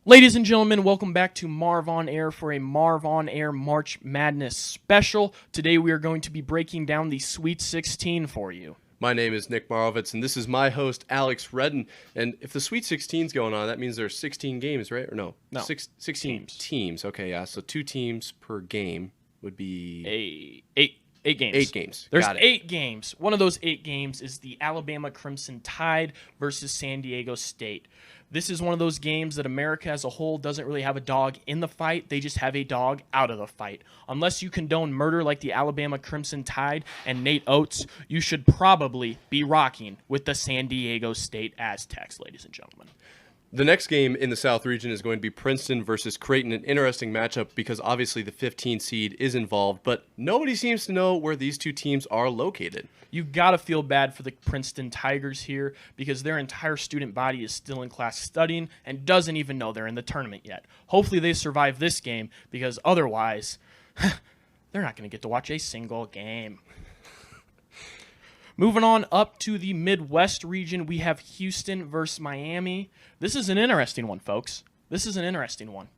Ladies and gentlemen, welcome back to Marv on Air for a Marv on Air March Madness special. Today we are going to be breaking down the Sweet 16 for you. My name is Nick Marovitz, and this is my host, Alex Redden. And if the Sweet 16 is going on, that means there's 16 games, right? Or no? 16 teams. Okay, yeah. So 2 teams per game would be... Eight games. 8 games. There's 8 games. One of those 8 games is the Alabama Crimson Tide versus San Diego State. This is one of those games that America as a whole doesn't really have a dog in the fight. They just have a dog out of the fight. Unless you condone murder like the Alabama Crimson Tide and Nate Oates, you should probably be rocking with the San Diego State Aztecs, ladies and gentlemen. The next game in the South region is going to be Princeton versus Creighton, an interesting matchup because obviously the 15 seed is involved, but nobody seems to know where these two teams are located. You got to feel bad for the Princeton Tigers here because their entire student body is still in class studying and doesn't even know they're in the tournament yet. Hopefully they survive this game because otherwise they're not going to get to watch a single game. Moving on up to the Midwest region, we have Houston versus Miami. This is an interesting one, folks. This is an interesting one.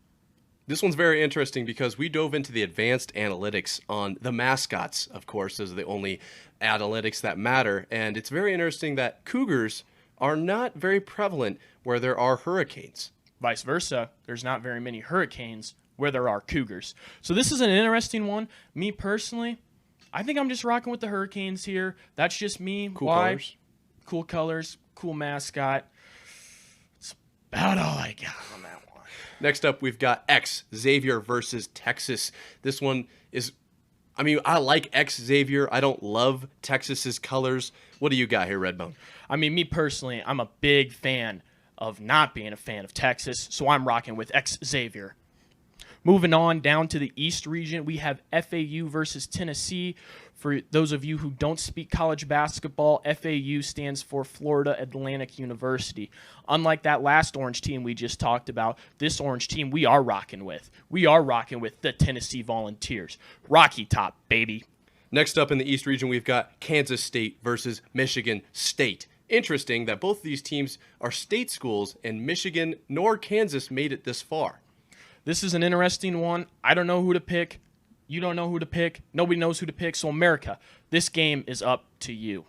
This one's very interesting because we dove into the advanced analytics on the mascots, of course, as the only analytics that matter. And it's very interesting that Cougars are not very prevalent where there are hurricanes. Vice versa, there's not very many hurricanes where there are Cougars. So this is an interesting one. Me personally, I think I'm just rocking with the Hurricanes here. That's just me. Cool Why? colors. Cool colors, cool mascot. It's about all I got on that one. Next up, we've got Xavier versus Texas. This one is, I like Xavier. I don't love Texas's colors. What do you got here, Redbone? Me personally, I'm a big fan of not being a fan of Texas, so I'm rocking with Xavier. Moving on down to the East region, we have FAU versus Tennessee. For those of you who don't speak college basketball, FAU stands for Florida Atlantic University. Unlike that last orange team we just talked about, this orange team we are rocking with. We are rocking with the Tennessee Volunteers. Rocky Top, baby. Next up in the East region, we've got Kansas State versus Michigan State. Interesting that both of these teams are state schools, and Michigan nor Kansas made it this far. This is an interesting one. I don't know who to pick. You don't know who to pick. Nobody knows who to pick. So, America, this game is up to you.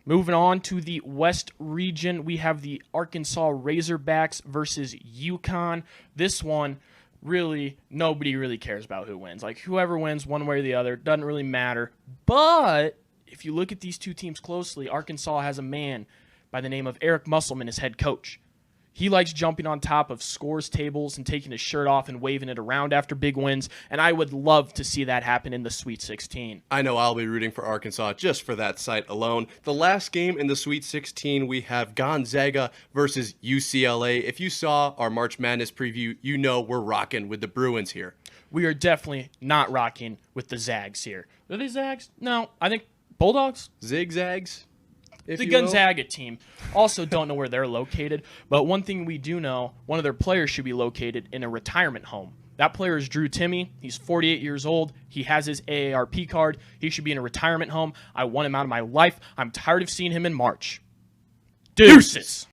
Moving on to the West region, we have the Arkansas Razorbacks versus UConn. This one, really, nobody really cares about who wins. Like, whoever wins one way or the other, doesn't really matter. But if you look at these two teams closely, Arkansas has a man by the name of Eric Musselman as head coach. He likes jumping on top of scores tables and taking his shirt off and waving it around after big wins, and I would love to see that happen in the Sweet 16. I know I'll be rooting for Arkansas just for that sight alone. The last game in the Sweet 16, we have Gonzaga versus UCLA. If you saw our March Madness preview, you know we're rocking with the Bruins here. We are definitely not rocking with the Zags here. Are they Zags? No, I think Bulldogs? Zigzags? The Gonzaga team. Also don't know where they're located, but one thing we do know, one of their players should be located in a retirement home. That player is Drew Timme. He's 48 years old. He has his AARP card. He should be in a retirement home. I want him out of my life. I'm tired of seeing him in March. Deuces.